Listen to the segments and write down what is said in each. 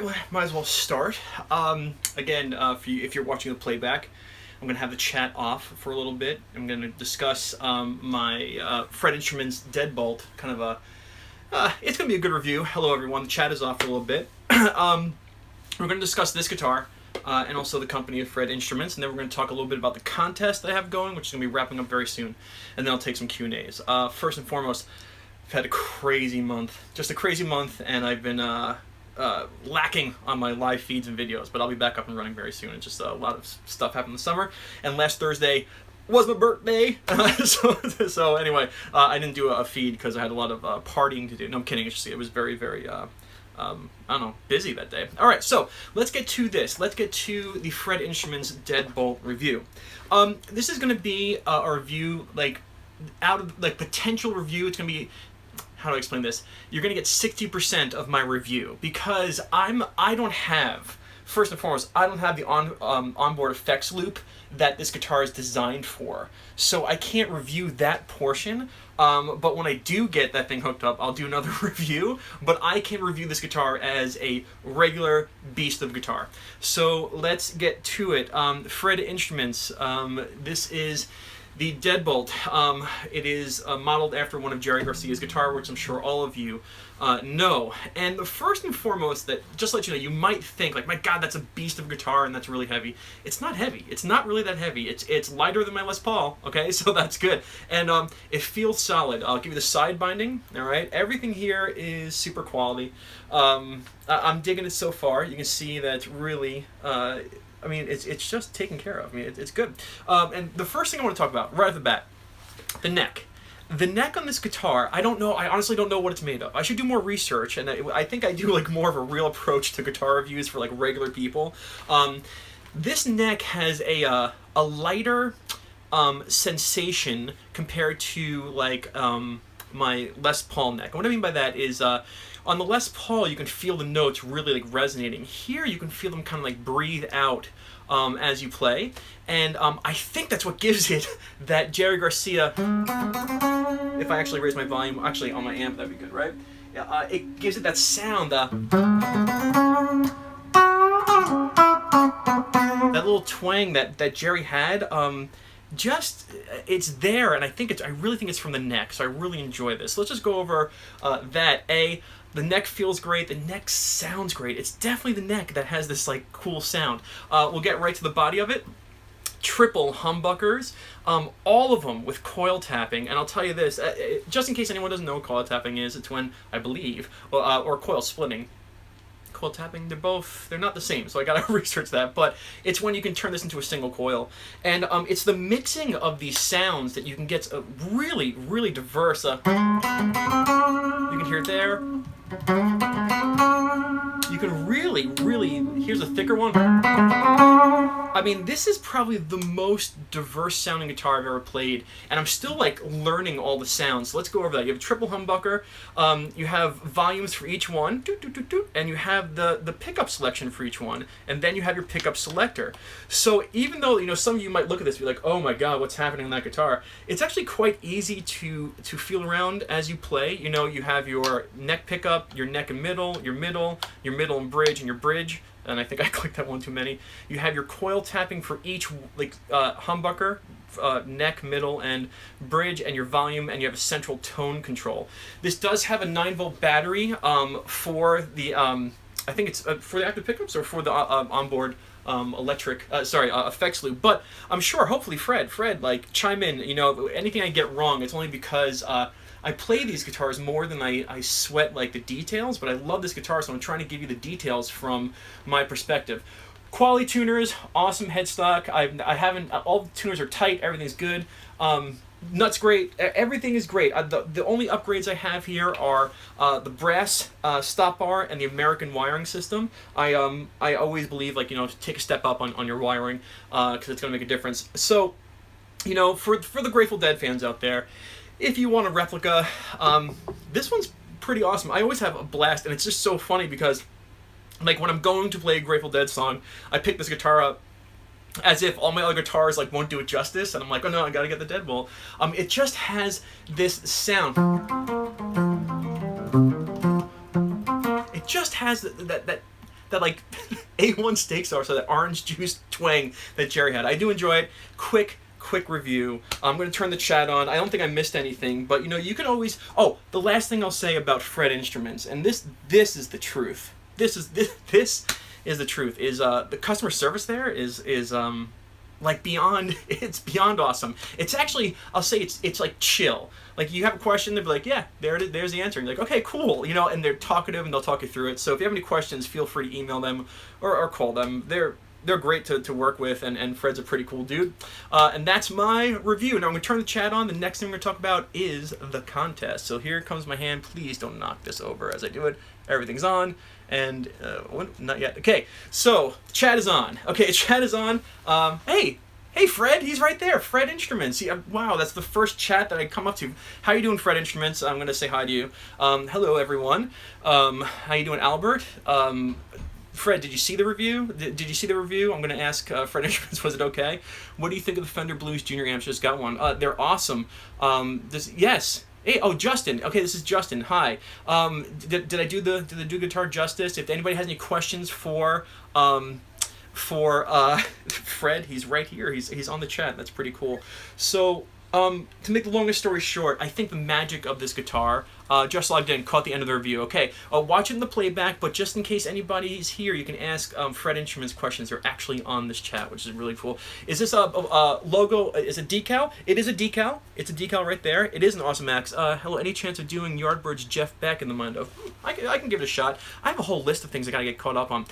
right, well, might as well start. Again, if you're watching the playback, I'm going to have the chat off for a little bit. I'm going to discuss my Phred Instruments Deadbolt, kind of it's going to be a good review. Hello everyone, the chat is off for a little bit. We're going to discuss this guitar and also the company of Phred Instruments, and then we're going to talk a little bit about the contest that I have going, which is going to be wrapping up very soon, and then I'll take some Q&As. First and foremost, I've had a crazy month, just a crazy month, and I've been lacking on my live feeds and videos, but I'll be back up and running very soon. It's just a lot of stuff happened in the summer, and last Thursday was my birthday, so anyway, I didn't do a feed because I had a lot of partying to do. No, I'm kidding. It's just, it was very, very, I don't know, busy that day. All right, so let's get to this. Let's get to the Phred Instruments Deadbolt review. This is going to be a review, like, out of, like, potential review. It's going to be, how do I explain this? You're going to get 60% of my review because I don't have, first and foremost, I don't have the onboard effects loop that this guitar is designed for. So I can't review that portion, but when I do get that thing hooked up, I'll do another review, but I can review this guitar as a regular beast of guitar. So let's get to it. Phred Instruments, this is the Deadbolt. It is modeled after one of Jerry Garcia's guitar, which I'm sure all of you know. And the first and foremost, that just to let you know, you might think like, my God, that's a beast of a guitar and that's really heavy. It's not heavy. It's not really that heavy. It's lighter than my Les Paul. Okay, so that's good. And it feels solid. I'll give you the side binding. All right, everything here is super quality. I'm digging it so far. You can see that it's really. I mean, it's just taken care of. I mean, it's good. And the first thing I want to talk about, right off the bat, the neck. The neck on this guitar, I don't know, I honestly don't know what it's made of. I should do more research, and I think I do like more of a real approach to guitar reviews for like regular people. This neck has a lighter sensation compared to like my Les Paul neck. And what I mean by that is, on the Les Paul, you can feel the notes really like resonating. Here, you can feel them kind of like breathe out as you play, and I think that's what gives it that Jerry Garcia. If I actually raise my volume, actually on my amp, that'd be good, right? Yeah, it gives it that sound. That little twang that Jerry had. Just it's there, and I really think it's from the neck, so I really enjoy this. So let's just go over that. The neck feels great. The neck sounds great. It's definitely the neck that has this like cool sound. We'll get right to the body of it. Triple humbuckers, all of them with coil tapping. And I'll tell you this, just in case anyone doesn't know what coil tapping is, it's when, I believe, or coil splitting. Coil tapping, they're not the same, so I gotta research that, but it's when you can turn this into a single coil. And it's the mixing of these sounds that you can get a really, really diverse. You can hear it there. You can really, here's a thicker one. I mean, this is probably the most diverse sounding guitar I've ever played, and I'm still like learning all the sounds. So let's go over that. You have a triple humbucker, you have volumes for each one, and you have the pickup selection for each one, and then you have your pickup selector. So even though, you know, some of you might look at this and be like, oh my God, what's happening in that guitar? It's actually quite easy to feel around as you play. You know, you have your neck pickup, your neck and middle, your middle and bridge, and your bridge. And I think I clicked that one too many. You have your coil tapping for each like humbucker, neck, middle, and bridge, and your volume, and you have a central tone control. This does have a 9-volt battery for the I think it's for the active pickups or for the onboard effects loop. But I'm sure, hopefully, Phred, like chime in. You know, anything I get wrong, it's only because I play these guitars more than I sweat like the details, but I love this guitar, so I'm trying to give you the details from my perspective. Quality tuners, awesome headstock. I haven't, all the tuners are tight, everything's good. Nuts great, everything is great. The only upgrades I have here are the brass stop bar and the American wiring system. I always believe, like, you know, take a step up on your wiring because it's going to make a difference. So, you know, for the Grateful Dead fans out there, if you want a replica, this one's pretty awesome. I always have a blast, and it's just so funny because, like, when I'm going to play a Grateful Dead song, I pick this guitar up as if all my other guitars like won't do it justice, and I'm like, oh no, I gotta get the Deadbolt. It just has this sound. It just has that that like A1 steak sauce, or that orange juice twang that Jerry had. I do enjoy it. Quick review. I'm going to turn the chat on. I don't think I missed anything, but you know, you can always. Oh, the last thing I'll say about Phred instruments, and this is the truth. This is the truth. Is the customer service there is like beyond. It's beyond awesome. It's actually, I'll say it's like chill. Like you have a question, they'll be like, yeah, there's the answer. And you're like, okay, cool. You know, and they're talkative and they'll talk you through it. So if you have any questions, feel free to email them or call them. They're great to work with, and Phred's a pretty cool dude. And that's my review. Now I'm going to turn the chat on. The next thing we're going to talk about is the contest. So here comes my hand. Please don't knock this over as I do it. Everything's on. And, not yet. Okay, so chat is on. Okay, chat is on. Hey, Phred, he's right there. Phred Instruments. Wow, that's the first chat that I come up to. How you doing, Phred Instruments? I'm going to say hi to you. Hello, everyone. How you doing, Albert? Phred, did you see the review? Did you see the review? I'm going to ask Phred Instruments, was it okay? What do you think of the Fender Blues Junior amps? Just got one. They're awesome. Yes. Hey, oh, Justin. Okay, this is Justin. Hi. Did I do the guitar justice? If anybody has any questions for Phred, he's right here. He's on the chat. That's pretty cool. So, to make the longest story short, I think the magic of this guitar, just logged in, caught the end of the review. Okay, watching the playback, but just in case anybody's here, you can ask Phred Instruments questions. They're actually on this chat, which is really cool. Is this a logo? Is it decal? It is a decal. It's a decal right there. It is an Awesome Max. Hello, any chance of doing Yardbird's Jeff Beck in the mind of? I can give it a shot. I have a whole list of things I gotta get caught up on.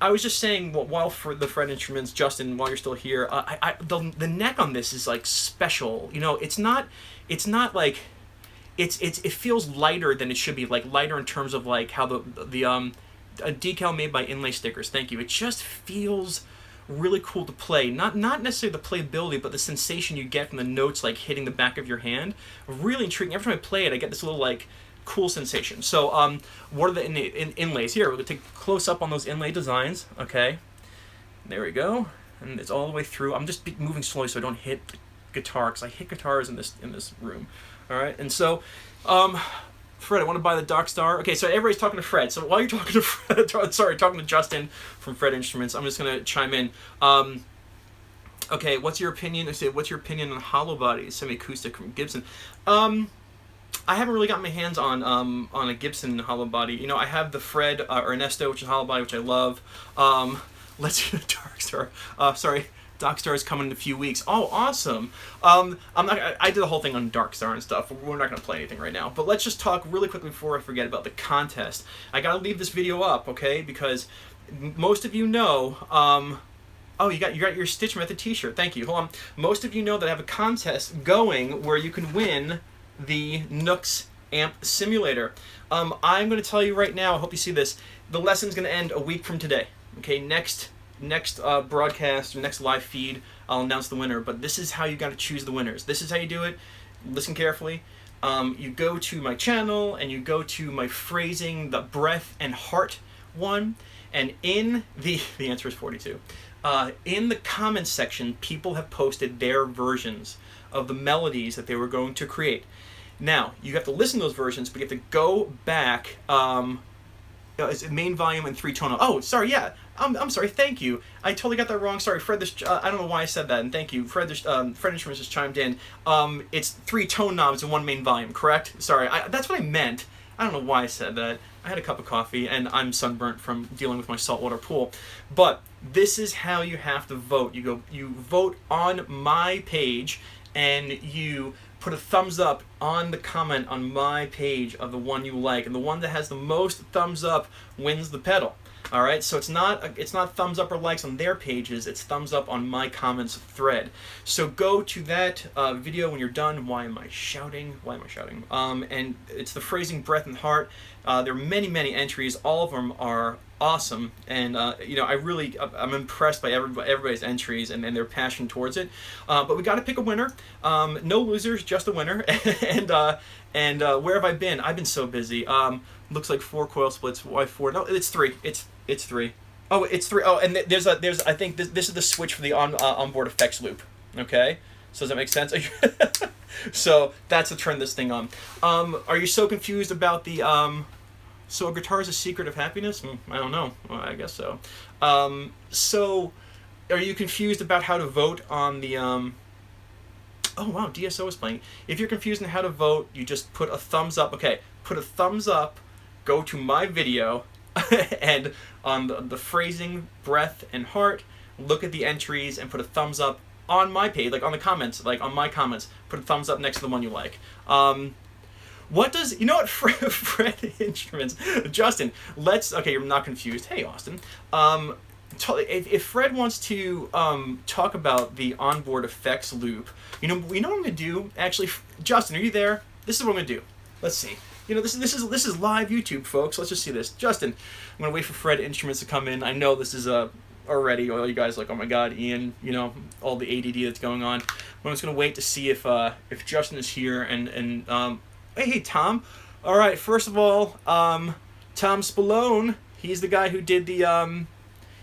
I was just saying, while for the Phred Instruments, Justin, while you're still here, the neck on this is like special. You know, it's not like it feels lighter than it should be, like lighter in terms of like how a decal made by Inlay Stickers. Thank you. It just feels really cool to play. Not necessarily the playability, but the sensation you get from the notes like hitting the back of your hand. Really intriguing. Every time I play it, I get this little like cool sensation. So what are the inlays? Here, we're gonna take a close up on those inlay designs. Okay, there we go, and it's all the way through. I'm just moving slowly so I don't hit the guitar, because I hit guitars in this room. All right, and so Phred, I want to buy the Doc Star. Okay, so everybody's talking to Phred. So while you're talking to Phred, talking to Justin from Phred Instruments, I'm just gonna chime in. Okay, what's your opinion? I say, what's your opinion on hollow bodies, semi-acoustic from Gibson? I haven't really gotten my hands on a Gibson hollow body. You know, I have the Phred Ernesto, which is hollow body, which I love. Let's get a Dark Star. Sorry, Dark Star is coming in a few weeks. Oh, awesome. I did the whole thing on Dark Star and stuff. We're not going to play anything right now. But let's just talk really quickly before I forget about the contest. I got to leave this video up, okay? Because most of you know. Oh, you got your Stitch Method T-shirt. Thank you. Hold on. Most of you know that I have a contest going where you can win the Nooks Amp Simulator. I'm going to tell you right now, I hope you see this, the lesson's going to end a week from today. Okay, next broadcast or next live feed, I'll announce the winner, but this is how you got to choose the winners. This is how you do it. Listen carefully. You go to my channel and you go to my phrasing, the breath and heart one, and in the answer is 42. In the comments section, people have posted their versions of the melodies that they were going to create. Now, you have to listen to those versions, but you have to go back. Is it main volume and 3-tone? Oh, sorry, yeah. I'm sorry, thank you. I totally got that wrong. Sorry, Phred, I don't know why I said that, and thank you. Phred Instruments just chimed in. It's 3 tone knobs and 1 main volume, correct? Sorry, that's what I meant. I don't know why I said that. I had a cup of coffee, and I'm sunburnt from dealing with my saltwater pool. But this is how you have to vote. You vote on my page, and you put a thumbs up on the comment on my page of the one you like, and the one that has the most thumbs up wins the pedal. All right, so it's not thumbs up or likes on their pages, it's thumbs up on my comments thread. So go to that video when you're done. Why am I shouting? And it's the phrasing, breath, and heart. There are many entries. All of them are awesome, and you know, I'm impressed by everybody's entries and their passion towards it. But we got to pick a winner. No losers, just a winner. and where have I been? I've been so busy. Looks like 4 coil splits. Why 4? No, it's 3. It's 3. Oh, it's 3. Oh, and there's I think this is the switch for the onboard effects loop. Okay, so does that make sense? So that's to turn this thing on. Are you so confused about the So a guitar is a secret of happiness? I don't know. Well, I guess so. So, are you confused about how to vote on the? Oh wow, DSO is playing. If you're confused on how to vote, you just put a thumbs up. Okay, put a thumbs up. Go to my video, and on the phrasing, breath, and heart, look at the entries and put a thumbs up on my page, like on the comments, like on my comments. Put a thumbs up next to the one you like. What does, you know what, Phred instruments, Justin, okay, you're not confused. Hey, Austin. If Phred wants to talk about the onboard effects loop, you know what I'm going to do? Actually, Justin, are you there? This is what I'm going to do. Let's see. You know, this is live YouTube, folks. Let's just see this. Justin, I'm going to wait for Phred instruments to come in. I know this is already, all you guys are like, oh my God, Ian, you know, all the ADD that's going on. I'm just going to wait to see if Justin is here and hey, Tom. All right, first of all, Tom Spallone, he's the guy who did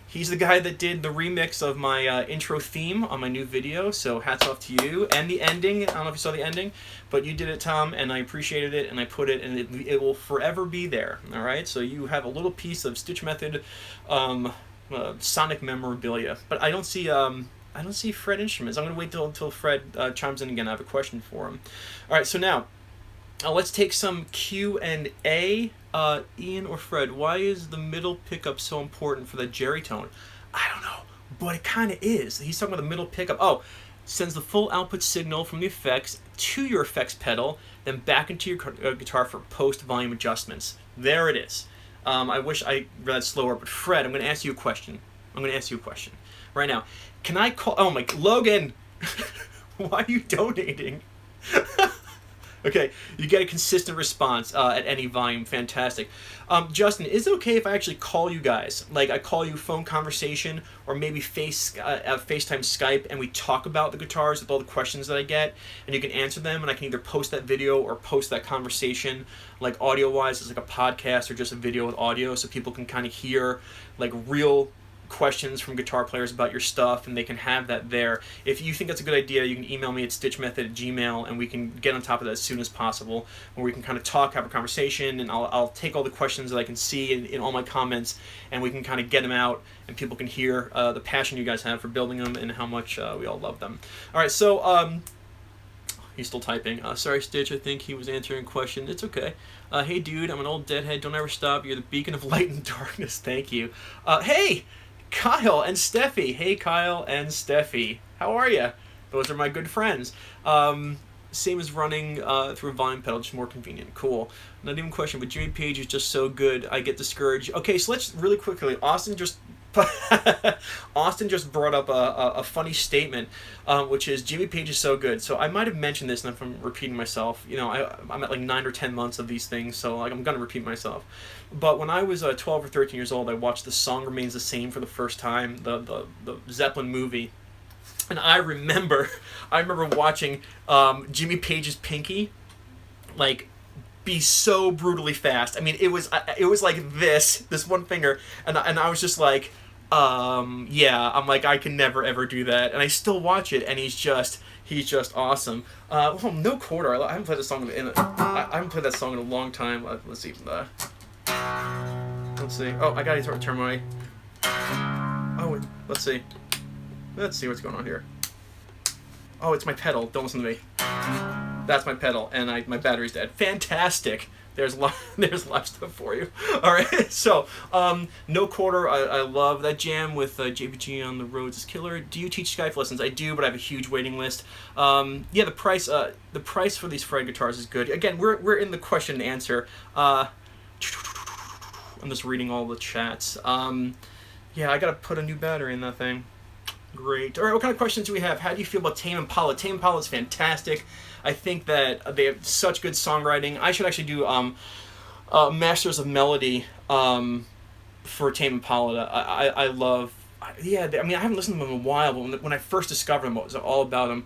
he's the guy that did the remix of my intro theme on my new video, so hats off to you. And the ending, I don't know if you saw the ending, but you did it, Tom, and I appreciated it, and I put it, and it will forever be there, all right? So you have a little piece of Stitch Method sonic memorabilia. But I don't see Phred instruments. I'm going to wait till Phred chimes in again. I have a question for him. All right, so now, let's take some Q&A. Ian or Phred, why is the middle pickup so important for the Jerry tone? I don't know, but it kind of is. He's talking about the middle pickup. Oh, sends the full output signal from the effects to your effects pedal, then back into your guitar for post-volume adjustments. There it is. I wish I read that slower, but Phred, I'm going to ask you a question. Right now. Can I call... Oh, my... Logan! Why are you donating? Okay, you get a consistent response at any volume. Fantastic. Justin, is it okay if I actually call you guys? Like, I call you phone conversation, or maybe FaceTime Skype, and we talk about the guitars with all the questions that I get, and you can answer them, and I can either post that video or post that conversation, like audio-wise, as like a podcast or just a video with audio, so people can kind of hear, like, real questions from guitar players about your stuff, and they can have that there. If you think that's a good idea, you can email me at stitchmethod@gmail, and we can get on top of that as soon as possible, where we can kind of talk, have a conversation, and I'll take all the questions that I can see in all my comments, and we can kind of get them out, and people can hear the passion you guys have for building them and how much we all love them. All right, so he's still typing. Sorry, Stitch, I think he was answering a question. It's okay. Hey, dude, I'm an old deadhead. Don't ever stop. You're the beacon of light and darkness. Thank you. Hey! Kyle and Steffi. Hey, Kyle and Steffi. How are you? Those are my good friends. Same as running through a volume pedal, just more convenient. Cool. Not even a question, but Jimmy Page is just so good. I get discouraged. Okay, so let's really quickly. Austin just brought up a funny statement, which is Jimmy Page is so good. So I might have mentioned this, and if I'm repeating myself, you know, I'm at like 9 or 10 months of these things, so like I'm gonna repeat myself. But when I was 12 or 13 years old, I watched The Song Remains the Same for the first time, the Zeppelin movie, and I remember watching Jimmy Page's pinky, like, be so brutally fast. I mean, it was like this one finger, and I was just like, yeah, I'm like, I can never ever do that, and I still watch it, and he's just awesome. Well, No Quarter. I haven't played that song I haven't played that song in a long time. Let's see. Oh, I gotta turn my. Oh, let's see. Let's see what's going on here. Oh, it's my pedal. Don't listen to me. That's my pedal, and my battery's dead. Fantastic. There's live stuff for you. All right, so No Quarter, I love that jam with JPG on the Rhodes is killer. Do you teach Skype lessons? I do, but I have a huge waiting list. Yeah, the price for these Phred guitars is good. Again, we're in the question and answer. I'm just reading all the chats. Yeah, I gotta put a new battery in that thing. Great. All right, what kind of questions do we have? How do you feel about Tame Impala? Tame Impala is fantastic. I think that they have such good songwriting. I should actually do Masters of Melody for Tame Impala. I love... Yeah, I mean, I haven't listened to them in a while, but when I first discovered them, it was all about them.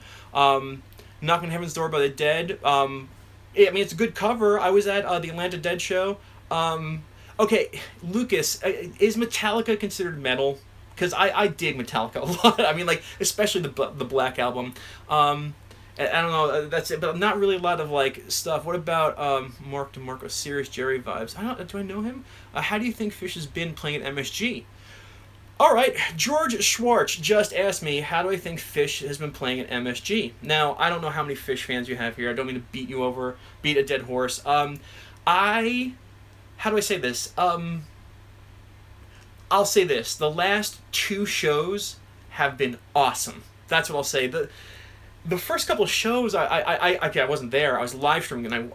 Knock on Heaven's Door by the Dead. I mean, it's a good cover. I was at the Atlanta Dead show. Okay, Lucas, is Metallica considered metal? Because I dig Metallica a lot. I mean, like, especially the Black Album. I don't know. That's it. But not really a lot of like stuff. What about Mark DeMarco, Serious Jerry vibes? I don't. Do I know him? How do you think Fish has been playing at MSG? All right, George Schwartz just asked me, how do I think Fish has been playing at MSG? Now, I don't know how many Fish fans you have here. I don't mean to beat a dead horse. How do I say this? I'll say this. The last 2 shows have been awesome. That's what I'll say. The first couple of shows, I wasn't there. I was live streaming, and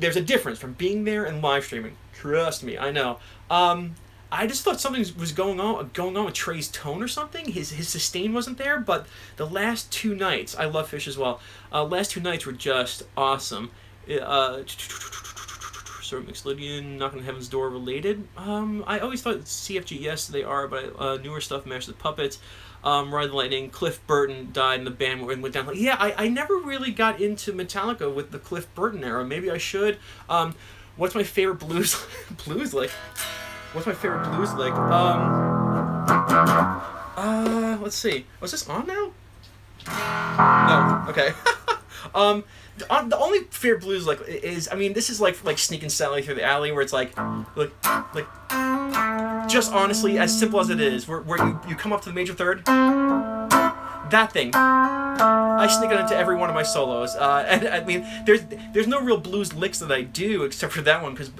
there's a difference from being there and live streaming. Trust me, I know. I just thought something was going on with Trey's tone or something. His sustain wasn't there, but the last 2 nights, I love Fish as well. Last 2 nights were just awesome. Sort of Mixed Lydian, Knock on Heaven's Door related. I always thought CFG, yes, they are, but newer stuff, Mash the Puppets, Ride the Lightning, Cliff Burton died and the band went down. Yeah, I never really got into Metallica with the Cliff Burton era. Maybe I should. What's my favorite blues lick? What's my favorite blues lick? Let's see. Was this on now? No. Okay. The only favorite blues lick is, I mean, this is like Sneaking Sally Through the Alley, where it's like, just honestly, as simple as it is, where you come up to the major third, that thing. I sneak it into every one of my solos, and I mean, there's no real blues licks that I do except for that one, because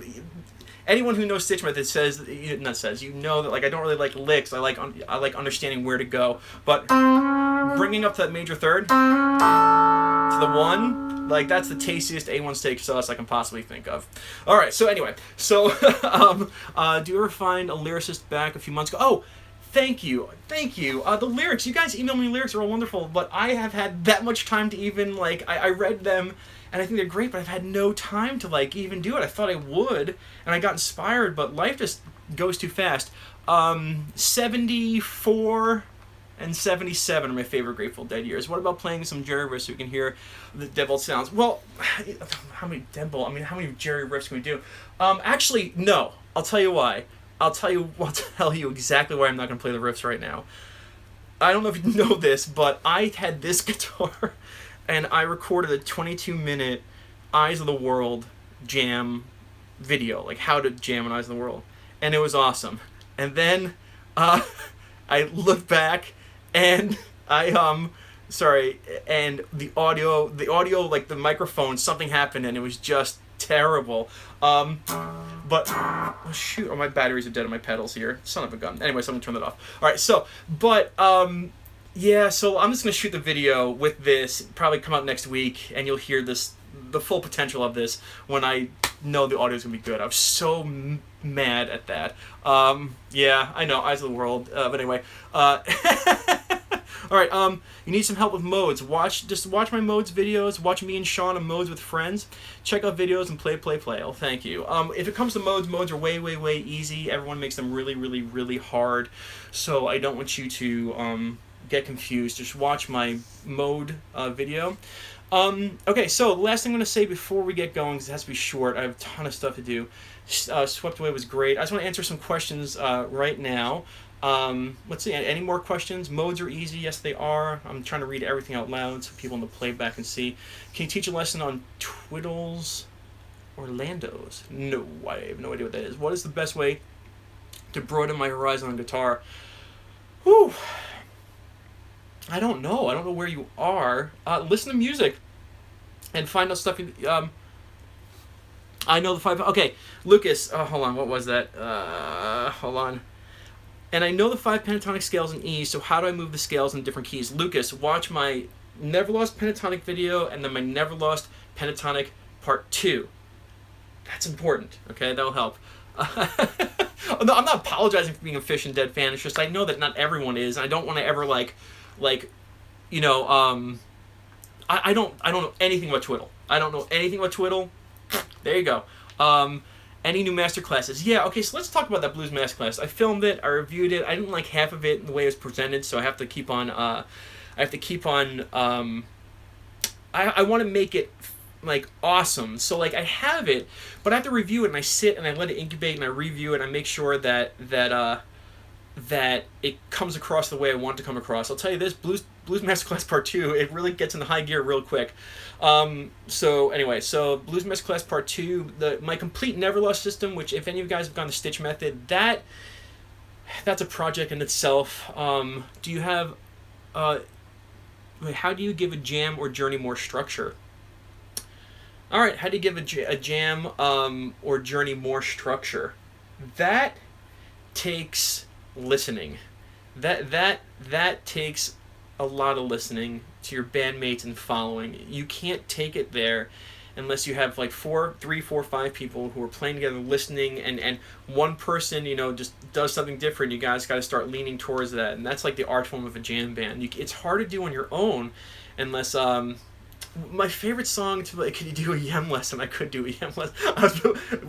anyone who knows Stitch Method you know that like I don't really like licks. I like understanding where to go. But bringing up to that major third to the 1, like that's the tastiest A1 steak sauce I can possibly think of. All right. So anyway, do you ever find a lyricist back a few months ago? Oh, thank you. The lyrics, you guys email me lyrics are all wonderful, but I have had that much time to even like I read them. And I think they're great, but I've had no time to like even do it. I thought I would, and I got inspired, but life just goes too fast. 74 and 77 are my favorite Grateful Dead years. What about playing some Jerry riffs so we can hear the Deadbolt sounds? Well, how many Deadbolt? I mean, how many Jerry riffs can we do? Actually, no. I'll tell you why. I'll tell you exactly why I'm not going to play the riffs right now. I don't know if you know this, but I had this guitar. And I recorded a 22-minute Eyes of the World jam video, like how to jam on Eyes of the World, and it was awesome. And then I looked back, and and the audio, like the microphone, something happened, and it was just terrible. But oh shoot, my batteries are dead on my pedals here. Son of a gun. Anyway, so I'm gonna turn that off. All right, yeah, so I'm just going to shoot the video with this, probably come out next week, and you'll hear the full potential of this when I know the audio's going to be good. I was so mad at that. Yeah, I know, Eyes of the World, but anyway. All right, you need some help with modes. Just watch my modes videos, watch me and Sean on modes with friends, check out videos and play. Oh, thank you. If it comes to modes are way easy. Everyone makes them really hard, so I don't want you to get confused. Just watch my mode video. Okay, so the last thing I'm going to say before we get going, because it has to be short, I have a ton of stuff to do. Swept Away was great. I just want to answer some questions right now. Let's see, any more questions? Modes are easy. Yes, they are. I'm trying to read everything out loud so people in the playback can see. Can you teach a lesson on twiddles or landos? No, I have no idea what that is. What is the best way to broaden my horizon on guitar? Whew. I don't know. I don't know where you are. Listen to music and find out stuff. I know the 5... Okay, Lucas. Hold on. What was that? Hold on. And I know the 5 pentatonic scales in E, so how do I move the scales in different keys? Lucas, watch my Never Lost Pentatonic video and then my Never Lost Pentatonic Part 2. That's important, okay? That'll help. No, I'm not apologizing for being a Fish and Dead fan. It's just I know that not everyone is, and I don't want to ever, I don't know anything about Twiddle. I don't know anything about Twiddle. There you go. Any new masterclasses? Yeah, okay, so let's talk about that blues masterclass. I filmed it, I reviewed it. I didn't like half of it the way it was presented, so I have to keep on, I want to make it, awesome. So, I have it, but I have to review it, and I sit, and I let it incubate, and I review it, and I make sure that that it comes across the way I want to come across. I'll tell you this, Blues Masterclass Part 2, it really gets into high gear real quick. So anyway, so Blues Masterclass Part 2, my complete Never Lost system, which if any of you guys have gone the Stitch method, that's a project in itself. Do you have, how do you give a jam or journey more structure? All right, how do you give a jam or journey more structure? That takes listening. That takes a lot of listening to your bandmates and following. You can't take it there unless you have like 3, 4, 5 people who are playing together, listening, and one person, just does something different. You guys got to start leaning towards that, and that's like the art form of a jam band. It's hard to do on your own unless my favorite song to play, could you do a yam lesson? I could do a yam lesson.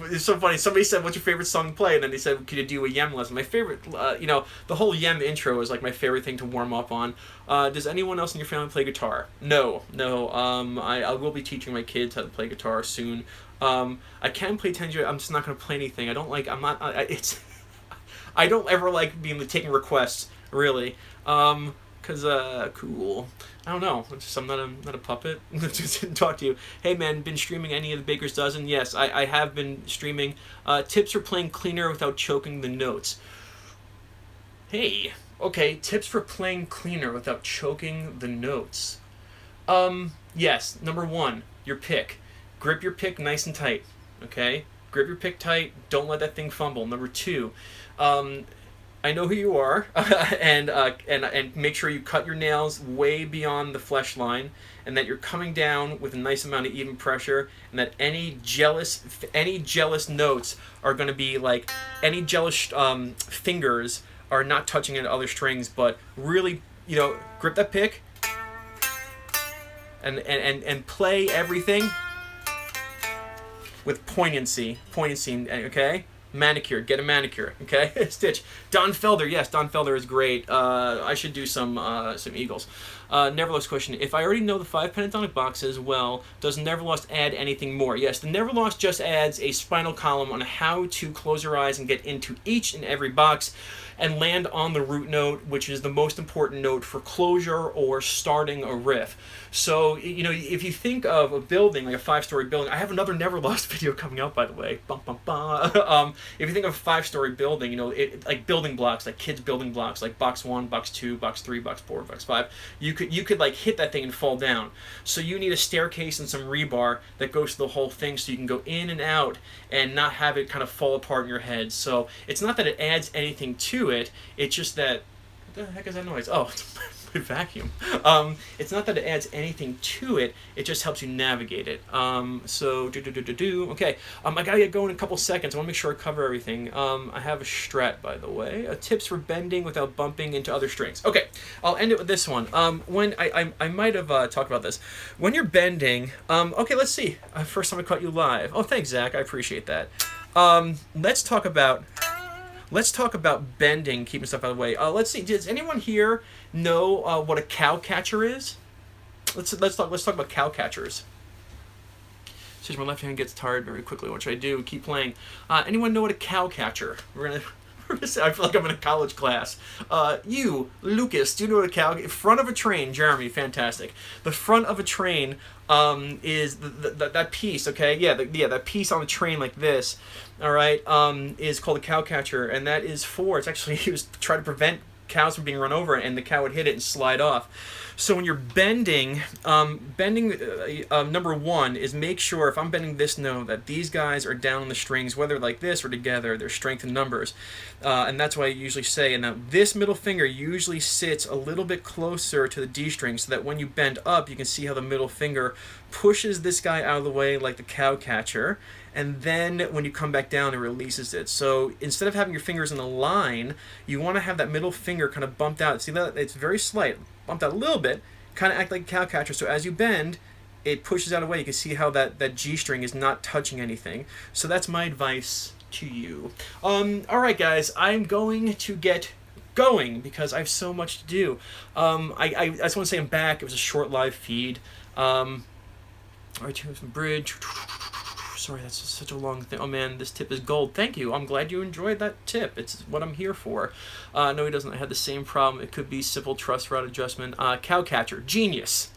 It's so funny. Somebody said, what's your favorite song to play? And then they said, could you do a yam lesson? My favorite, the whole yam intro is like my favorite thing to warm up on. Does anyone else in your family play guitar? No. I will be teaching my kids how to play guitar soon. I can play tenjo. I'm just not going to play anything. I don't ever like taking requests, really. Cause cool. I don't know. I'm not a puppet. Just didn't talk to you. Hey man, been streaming any of the Baker's Dozen? Yes, I have been streaming. Tips for playing cleaner without choking the notes. Hey, okay. Tips for playing cleaner without choking the notes. Yes. Number 1, your pick. Grip your pick nice and tight. Okay. Grip your pick tight. Don't let that thing fumble. Number 2. I know who you are, and make sure you cut your nails way beyond the flesh line, and that you're coming down with a nice amount of even pressure, and that any jealous notes are going to be like, any jealous fingers are not touching into other strings, but really, grip that pick, and play everything with poignancy, okay? Manicure, get a manicure, okay? Stitch. Don Felder, yes, Don Felder is great. I should do some Eagles. Neverlost question, if I already know the 5 pentatonic boxes well, does Neverlost add anything more? Yes, the Neverlost just adds a spinal column on how to close your eyes and get into each and every box and land on the root note, which is the most important note for closure or starting a riff. So, if you think of a building, like a 5-story building, I have another Neverlost video coming out, by the way. Bum, bum, bum. If you think of a 5-story building, like building blocks, like kids' building blocks, like box 1, box 2, box 3, box 4, box 5, you could like hit that thing and fall down. So you need a staircase and some rebar that goes through the whole thing so you can go in and out and not have it kind of fall apart in your head. So it's not that it adds anything to it, it's just that, what the heck is that noise? Oh, it's my vacuum. It's not that it adds anything to it, it just helps you navigate it. Okay, I gotta get going in a couple seconds. I want to make sure I cover everything. I have a Strat, by the way. Tips for bending without bumping into other strings. Okay, I'll end it with this one. When I might have talked about this. When you're bending, okay, let's see. First time I caught you live. Oh, thanks, Zach. I appreciate that. Let's talk about bending, keeping stuff out of the way. Let's see. Does anyone here know what a cow catcher is? Let's talk about cow catchers. Since my left hand gets tired very quickly, what should I do? Keep playing. Anyone know what a cow catcher? We're gonna I feel like I'm in a college class. You, Lucas, do you know what a cow? Front of a train, Jeremy, fantastic. The front of a train is that piece, okay? Yeah, that piece on the train like this, all right, is called a cow catcher, and that is it's actually used to try to prevent cows from being run over, and the cow would hit it and slide off. So when you're bending, number 1 is make sure, if I'm bending this note, that these guys are down on the strings, whether like this or together, there's strength in numbers. And that's why I usually say, and now this middle finger usually sits a little bit closer to the D string, so that when you bend up, you can see how the middle finger pushes this guy out of the way like the cow catcher, and then when you come back down, it releases it. So instead of having your fingers in a line, you want to have that middle finger kind of bumped out. See that? It's very slight. Bumped out a little bit, kind of act like a cow catcher. So as you bend, it pushes out away. You can see how that G string is not touching anything. So that's my advice to you. All right, guys, I'm going to get going because I have so much to do. I just want to say I'm back. It was a short live feed. All right, here's some bridge. sorry, that's just such a long thing. Oh man, this tip is gold. Thank you. I'm glad you enjoyed that tip. It's what I'm here for. No, he doesn't. I had the same problem. It could be simple truss rod adjustment. Cowcatcher, genius.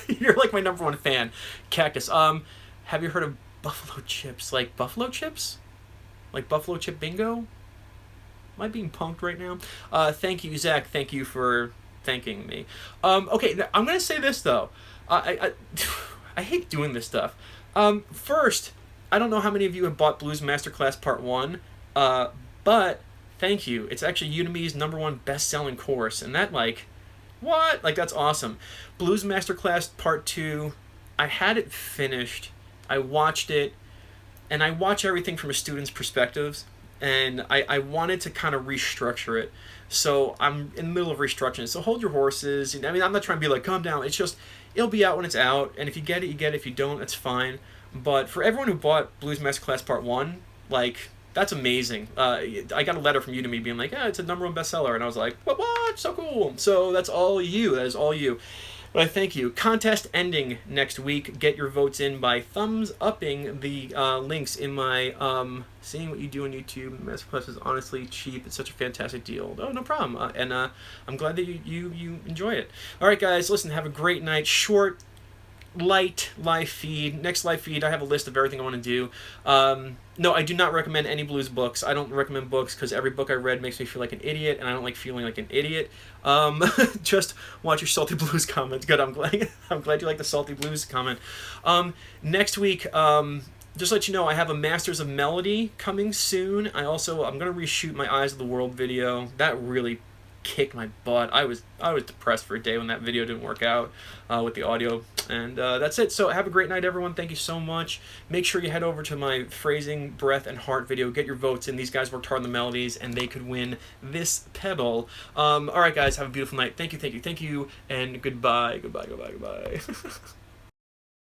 You're like my number one fan. Cactus. Have you heard of buffalo chips? Like buffalo chips? Like buffalo chip bingo? Am I being punked right now? Thank you, Zach. Thank you for thanking me. Okay, now, I'm gonna say this though. I hate doing this stuff. First, I don't know how many of you have bought Blues Masterclass Part 1, but thank you. It's actually Udemy's #1 best-selling course, and that, like, what? Like, that's awesome. Blues Masterclass Part 2, I had it finished, I watched it, and I watch everything from a student's perspectives, and I wanted to kind of restructure it. So I'm in the middle of restructuring it. So hold your horses. I mean, I'm not trying to be like, calm down. It's just, it'll be out when it's out. And if you get it, you get it. If you don't, that's fine. But for everyone who bought Blues Masterclass Part 1, like, that's amazing. I got a letter from Udemy being like, yeah, it's a #1 bestseller. And I was like, what? So cool. So that's all you. That is all you. But I thank you. Contest ending next week. Get your votes in by thumbs upping the links in my seeing what you do on YouTube. Masterclass is honestly cheap. It's such a fantastic deal. Oh, no problem. And I'm glad that you enjoy it. All right, guys. Listen, have a great night. Short, light live feed. Next live feed, I have a list of everything I want to do. No, I do not recommend any blues books. I don't recommend books because every book I read makes me feel like an idiot, and I don't like feeling like an idiot. Just watch your Salty Blues comment. Good, I'm glad you like the Salty Blues comment. Next week, just to let you know, I have a Masters of Melody coming soon. I'm going to reshoot my Eyes of the World video. That really kicked my butt. I was depressed for a day when that video didn't work out with the audio. And that's it. So have a great night, everyone. Thank you so much. Make sure you head over to my phrasing, breath, and heart video. Get your votes in. These guys worked hard on the melodies, and they could win this pedal. All right, guys. Have a beautiful night. Thank you, and goodbye.